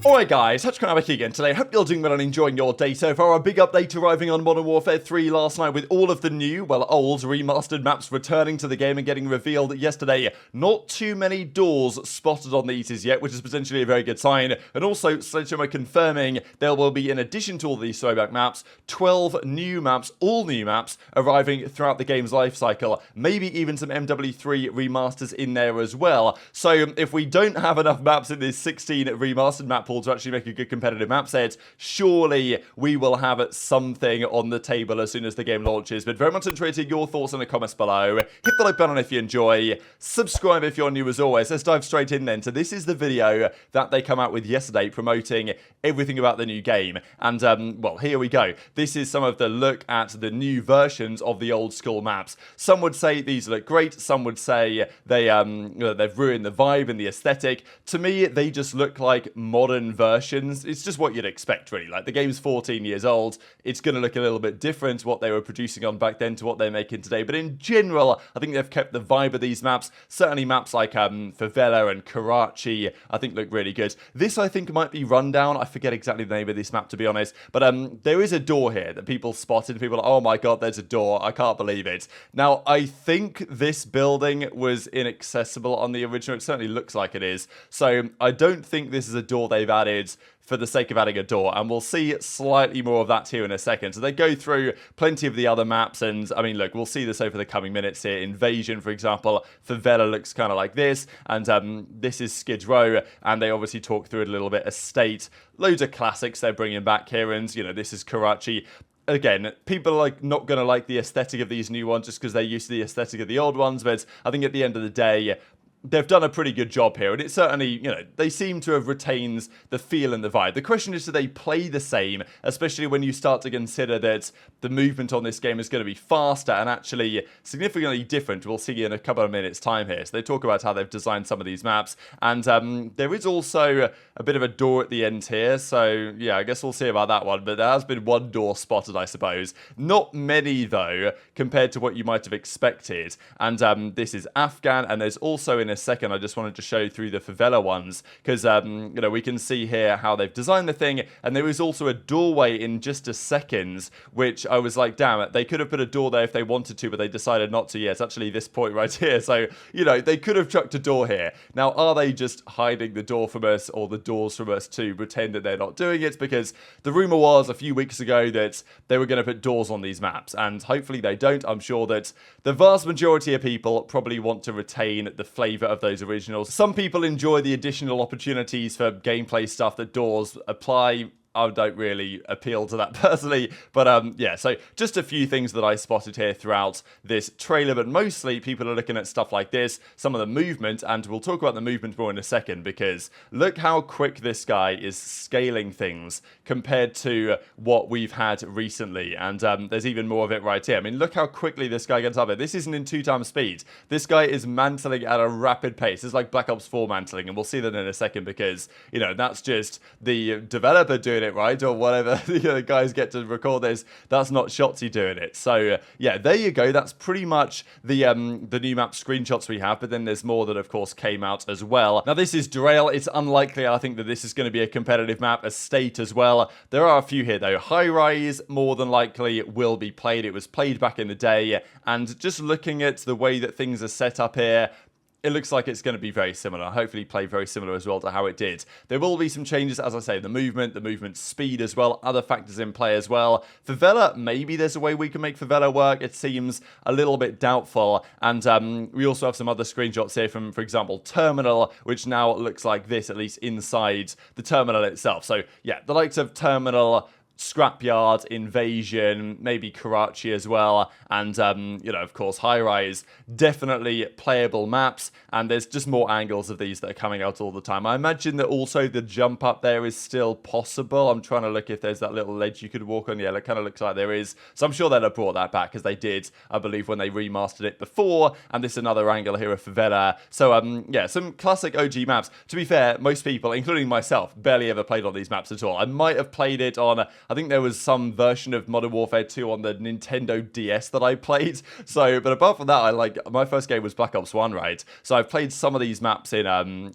Alright guys, TacticalRab again today. Hope you're doing well and enjoying your day so far. A big update arriving on Modern Warfare 3 last night with all of the new, well, old, remastered maps returning to the game and getting revealed yesterday. Not too many doors spotted on these as yet, which is potentially a very good sign. And also, Cellium confirming there will be, in addition to all these throwback maps, 12 new maps, all new maps, arriving throughout the game's life cycle. Maybe even some MWIII remasters in there as well. So if we don't have enough maps in this 16 remastered map pool to actually make a good competitive map set, surely we will have something on the table as soon as the game launches. But very much interested in your thoughts in the comments below. Hit the like button if you enjoy. Subscribe if you're new as always. Let's dive straight in then. So this is the video that they come out with yesterday promoting everything about the new game. And, well, here we go. This is some of the look at the new versions of the old school maps. Some would say these look great. Some would say they've ruined the vibe and the aesthetic. To me, they just look like modern versions. It's just what you'd expect, really. Like, the game's 14 years old. It's going to look a little bit different what they were producing on back then to what they're making today. But in general, I think they've kept the vibe of these maps. Certainly maps like Favela and Karachi, I think look really good. This, I think, might be Rundown. I forget exactly the name of this map, to be honest. But there is a door here that people spotted. People are like, oh my god, there's a door. I can't believe it. Now, I think this building was inaccessible on the original. It certainly looks like it is. So I don't think this is a door they've added for the sake of adding a door, and we'll see slightly more of that here in a second. So they go through plenty of the other maps, and I mean, look, we'll see this over the coming minutes here. Invasion, for example, Favela looks kind of like this, and this is Skid Row, and they obviously talk through it a little bit. Estate, loads of classics they're bringing back here, and, you know, this is Karachi. Again, people are like not going to like the aesthetic of these new ones just because they're used to the aesthetic of the old ones, but I think at the end of the day, they've done a pretty good job here, and it certainly, you know, they seem to have retained the feel and the vibe. The question is, do they play the same, especially when you start to consider that the movement on this game is going to be faster and actually significantly different. We'll see in a couple of minutes' time here. So they talk about how they've designed some of these maps, and there is also a bit of a door at the end here, so yeah, I guess we'll see about that one, but there has been one door spotted, I suppose. Not many, though, compared to what you might have expected, and this is Afghan, and there's also in a second, I just wanted to show through the Favela ones, because, you know, we can see here how they've designed the thing, and there is also a doorway in just a second, which I was like, damn it, they could have put a door there if they wanted to, but they decided not to. Yeah, it's actually this point right here, so, you know, they could have chucked a door here. Now, are they just hiding the door from us, or the doors from us to pretend that they're not doing it? Because the rumor was a few weeks ago that they were going to put doors on these maps, and hopefully they don't. I'm sure that the vast majority of people probably want to retain the flavor of those originals. Some people enjoy the additional opportunities for gameplay stuff that doors apply. I don't really appeal to that personally, but yeah, so just a few things that I spotted here throughout this trailer, but mostly people are looking at stuff like this, some of the movement, and we'll talk about the movement more in a second, because look how quick this guy is scaling things compared to what we've had recently, and there's even more of it right here. I mean, look how quickly this guy gets up there. This isn't in 2 times speed. This guy is mantling at a rapid pace. It's like Black Ops 4 mantling, and we'll see that in a second, because, you know, that's just the developer doing it, right, or whatever the guys get to record this. That's not Shotzzy doing it. So yeah, there you go. That's pretty much the new map screenshots we have, but then there's more that of course came out as well. Now this is Drail. It's unlikely, I think, that this is going to be a competitive map. Estate as well. There are a few here though. High Rise more than likely will be played. It was played back in the day, and just looking at the way that things are set up here, it looks like it's going to be very similar. Hopefully play very similar as well to how it did. There will be some changes, as I say, the movement speed as well, other factors in play as well. Favela, maybe there's a way we can make Favela work. It seems a little bit doubtful. And we also have some other screenshots here from, for example, Terminal, which now looks like this, at least inside the terminal itself. So yeah, the likes of Terminal, Scrapyard, Invasion, maybe Karachi as well, and, you know, of course, High Rise, definitely playable maps, and there's just more angles of these that are coming out all the time. I imagine that also the jump up there is still possible. I'm trying to look if there's that little ledge you could walk on. Yeah, it kind of looks like there is, so I'm sure they'll have brought that back, because they did, I believe, when they remastered it before, and this is another angle here of Favela. So, yeah, some classic OG maps. To be fair, most people, including myself, barely ever played on these maps at all. I might have played it on I think there was some version of Modern Warfare 2 on the Nintendo DS that I played. So, but apart from that, my first game was Black Ops 1, right? So I've played some of these maps in,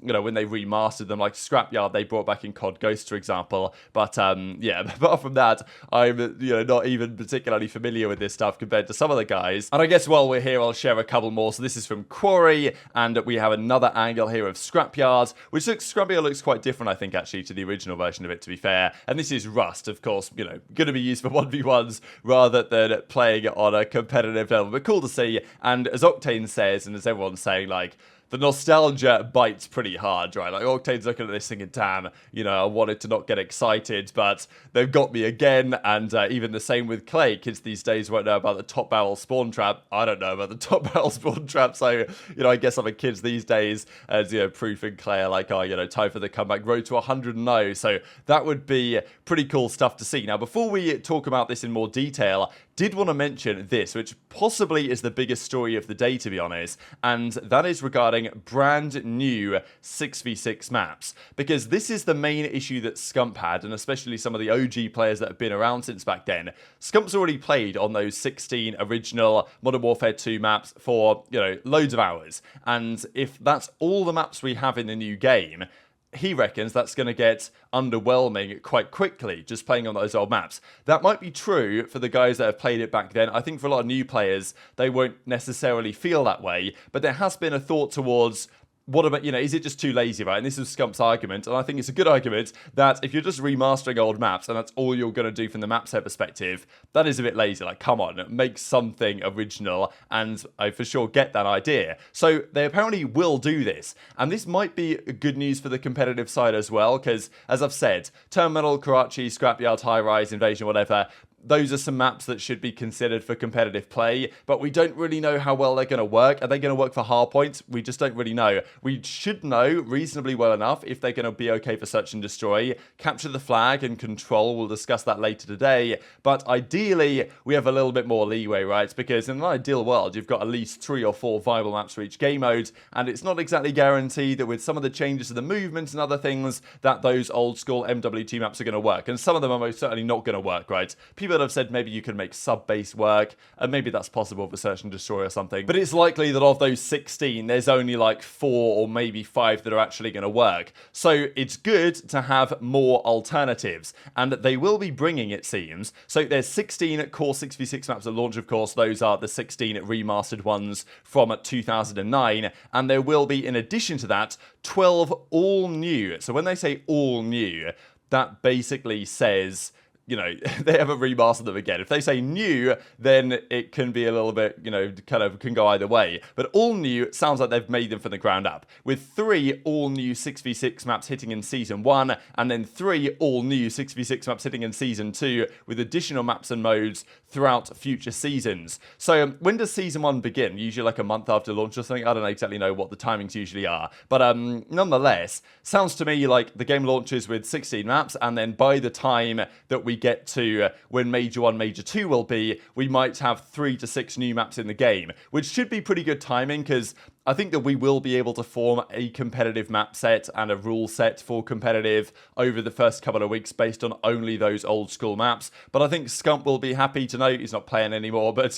when they remastered them, like Scrapyard they brought back in COD Ghost, for example. But yeah, apart from that, I'm not even particularly familiar with this stuff compared to some of the guys. And I guess while we're here, I'll share a couple more. So this is from Quarry, and we have another angle here of Scrapyard, which Scrapyard looks quite different, I think, actually, to the original version of it, to be fair. And this is Rust, of course, going to be used for 1v1s rather than playing on a competitive level. But cool to see. And as Octane says, and as everyone's saying, like, the nostalgia bites pretty hard, right? Like, Octane's looking at this thing and damn, I wanted to not get excited, but they've got me again. And even the same with Clay. Kids these days won't know about the top barrel spawn trap. I don't know about the top barrel spawn trap. So, I guess I'm a kids these days, as, Proof and Clay are like, oh, time for the comeback, road to 100 and 0. So that would be pretty cool stuff to see. Now, before we talk about this in more detail, did want to mention this, which possibly is the biggest story of the day, to be honest, and that is regarding brand new 6v6 maps, because this is the main issue that Scump had, and especially some of the OG players that have been around since back then. Scump's already played on those 16 original Modern Warfare 2 maps for, loads of hours, and if that's all the maps we have in the new game, he reckons that's going to get underwhelming quite quickly, just playing on those old maps. That might be true for the guys that have played it back then. I think for a lot of new players, they won't necessarily feel that way, but there has been a thought towards, what about, is it just too lazy, right? And this is Scump's argument, and I think it's a good argument that if you're just remastering old maps and that's all you're going to do from the map set perspective, that is a bit lazy. Like, come on, make something original, and I for sure get that idea. So they apparently will do this, and this might be good news for the competitive side as well, because as I've said, Terminal, Karachi, Scrapyard, High Rise, Invasion, whatever, those are some maps that should be considered for competitive play, but we don't really know how well they're going to work. Are they going to work for hardpoints? We just don't really know. We should know reasonably well enough if they're going to be okay for search and destroy. Capture the flag and control, we'll discuss that later today, but ideally we have a little bit more leeway, right? Because in an ideal world, you've got at least 3 or 4 viable maps for each game mode, and it's not exactly guaranteed that with some of the changes to the movement and other things that those old school MWIII maps are going to work, and some of them are most certainly not going to work, right? People that have said maybe you can make sub-base work, and maybe that's possible for search and destroy or something, but it's likely that of those 16, there's only like 4 or maybe 5 that are actually going to work. So it's good to have more alternatives, and they will be bringing, it seems. So there's 16 core 6v6 maps at launch, of course. Those are the 16 remastered ones from 2009, and there will be, in addition to that, 12 all new. So when they say all new, that basically says, they haven't remastered them again. If they say new, then it can be a little bit, kind of can go either way. But all new sounds like they've made them from the ground up, with 3 all new 6v6 maps hitting in Season 1, and then 3 all new 6v6 maps hitting in Season 2, with additional maps and modes throughout future seasons. So when does Season 1 begin? Usually like a month after launch or something? I don't exactly know what the timings usually are. But nonetheless, sounds to me like the game launches with 16 maps, and then by the time that we get to when Major 1, Major 2 will be, we might have 3 to 6 new maps in the game, which should be pretty good timing, because I think that we will be able to form a competitive map set and a rule set for competitive over the first couple of weeks based on only those old school maps. But I think Scump will be happy to know he's not playing anymore, but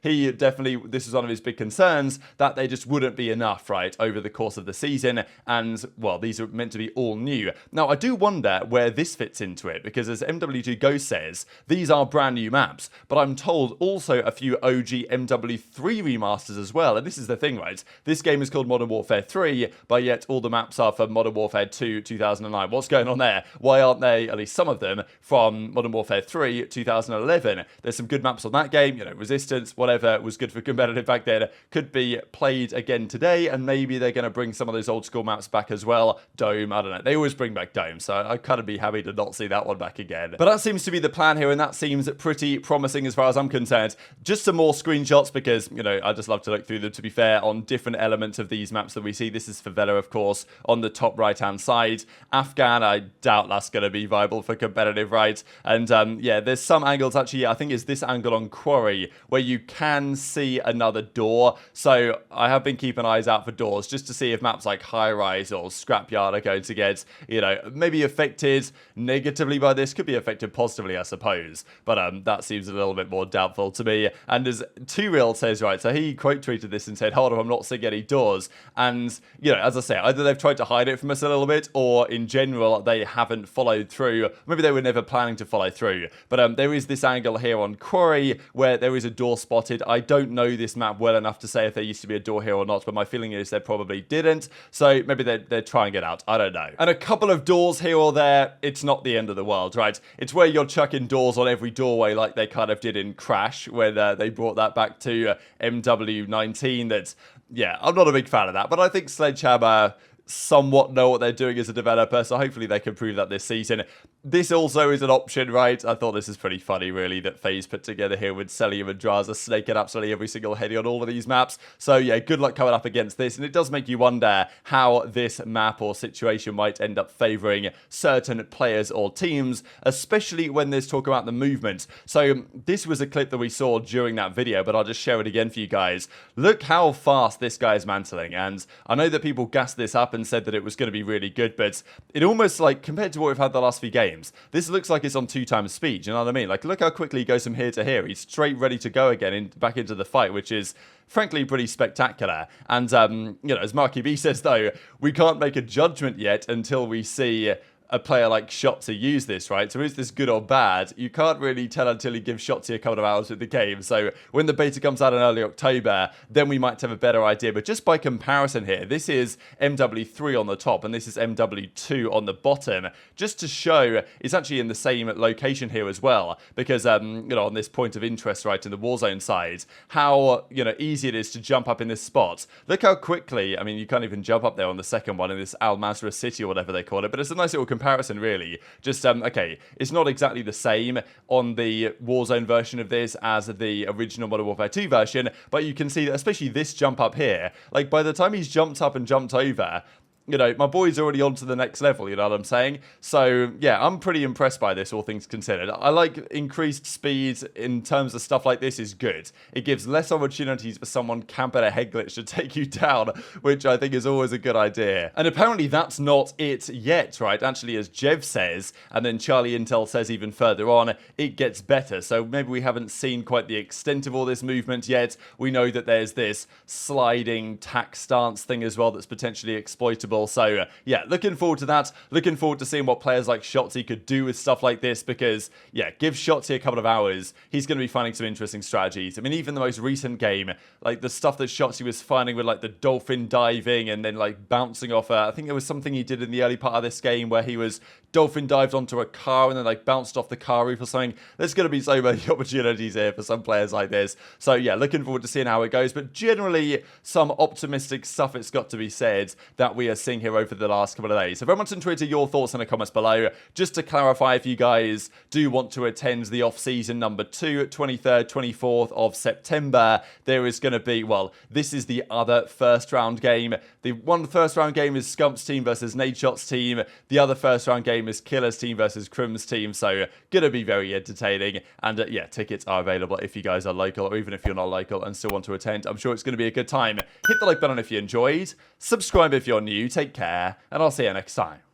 he definitely, this is one of his big concerns, that they just wouldn't be enough, right, over the course of the season. And, well, these are meant to be all new. Now, I do wonder where this fits into it, because as MW2 Ghost says, these are brand new maps, but I'm told also a few OG MW3 remasters as well. And this is the thing, right? This game is called Modern Warfare 3, but yet all the maps are for Modern Warfare 2 2009. What's going on there? Why aren't they, at least some of them, from Modern Warfare 3 2011? There's some good maps on that game, Resistance, whatever was good for competitive back then, could be played again today, and maybe they're going to bring some of those old school maps back as well. Dome, I don't know. They always bring back Dome, so I'd kind of be happy to not see that one back again. But that seems to be the plan here, and that seems pretty promising as far as I'm concerned. Just some more screenshots, because, I just love to look through them, to be fair, on different different element of these maps that we see. This is Favela, of course, on the top right-hand side. Afghan, I doubt that's going to be viable for competitive, right? And yeah, there's some angles, actually, I think it's this angle on Quarry, where you can see another door. So I have been keeping eyes out for doors, just to see if maps like High Rise or Scrapyard are going to get, you know, maybe affected negatively by this. Could be affected positively, I suppose. But that seems a little bit more doubtful to me. And as 2Real says, right, so he quote tweeted this and said, hold on, I'm not seeing any doors. And, you know, as I say, either they've tried to hide it from us a little bit, or in general, they haven't followed through. Maybe they were never planning to follow through. But there is this angle here on Quarry where there is a door spotted. I don't know this map well enough to say if there used to be a door here or not, but my feeling is there probably didn't. So maybe they're trying it out. I don't know. And a couple of doors here or there, it's not the end of the world, right? It's where you're chucking doors on every doorway like they kind of did in Crash, when they brought that back to MWIII. That's, yeah, I'm not a big fan of that, but I think Sledgehammer somewhat know what they're doing as a developer, so hopefully they can prove that this season. This also is an option, right? I thought this is pretty funny, really, that FaZe put together here with Cellium and Drazah snaking absolutely every single heady on all of these maps. So yeah, good luck coming up against this, and it does make you wonder how this map or situation might end up favouring certain players or teams, especially when there's talk about the movement. So this was a clip that we saw during that video, but I'll just share it again for you guys. Look how fast this guy is mantling, and I know that people gassed this up and said that it was going to be really good, but it almost, like, compared to what we've had the last few games, this looks like it's on 2x speed, you know what I mean? Like, look how quickly he goes from here to here. He's straight ready to go again back into the fight, which is frankly pretty spectacular. And, you know, as Marky B says, though, we can't make a judgment yet until we see a player like Shotzzy use this, right? So is this good or bad? You can't really tell until you give Shotzzy a couple of hours with the game. So when the beta comes out in early October, then we might have a better idea. But just by comparison here, this is MW3 on the top and this is MW2 on the bottom, just to show it's actually in the same location here as well. Because, you know, on this point of interest, right, in the Warzone side, how, you know, easy it is to jump up in this spot. Look how quickly, I mean, you can't even jump up there on the second one in this Al Mazrah City or whatever they call it, but it's a nice little comparison, really. Just, okay, it's not exactly the same on the Warzone version of this as the original Modern Warfare 2 version, but you can see that, especially this jump up here, like, by the time he's jumped up and jumped over, you know, my boy's already on to the next level, you know what I'm saying? So, yeah, I'm pretty impressed by this, all things considered. I like increased speed in terms of stuff like this is good. It gives less opportunities for someone camping a head glitch to take you down, which I think is always a good idea. And apparently that's not it yet, right? Actually, as Jev says, and then Charlie Intel says even further on, it gets better. So maybe we haven't seen quite the extent of all this movement yet. We know that there's this sliding tack stance thing as well that's potentially exploitable. So, yeah, looking forward to that. Looking forward to seeing what players like Shotzzy could do with stuff like this because, yeah, give Shotzzy a couple of hours. He's going to be finding some interesting strategies. I mean, even the most recent game, like the stuff that Shotzzy was finding with, like, the dolphin diving and then, like, bouncing off I think there was something he did in the early part of this game where he was dolphin dived onto a car and then, like, bounced off the car roof or something. There's going to be so many opportunities here for some players like this. So, yeah, looking forward to seeing how it goes. But generally, some optimistic stuff, it's got to be said, that we are seeing here over the last couple of days. So very much on Twitter, your thoughts in the comments below. Just to clarify, if you guys do want to attend the off-season number 2, 23rd, 24th of September, there is going to be, well, this is the other first round game. The first round game is Scump's team versus Nadeshot's team. The other first round game is Killer's team versus Crim's team. So going to be very entertaining. And yeah, tickets are available if you guys are local or even if you're not local and still want to attend. I'm sure it's going to be a good time. Hit the like button if you enjoyed. Subscribe if you're new. Take care, and I'll see you next time.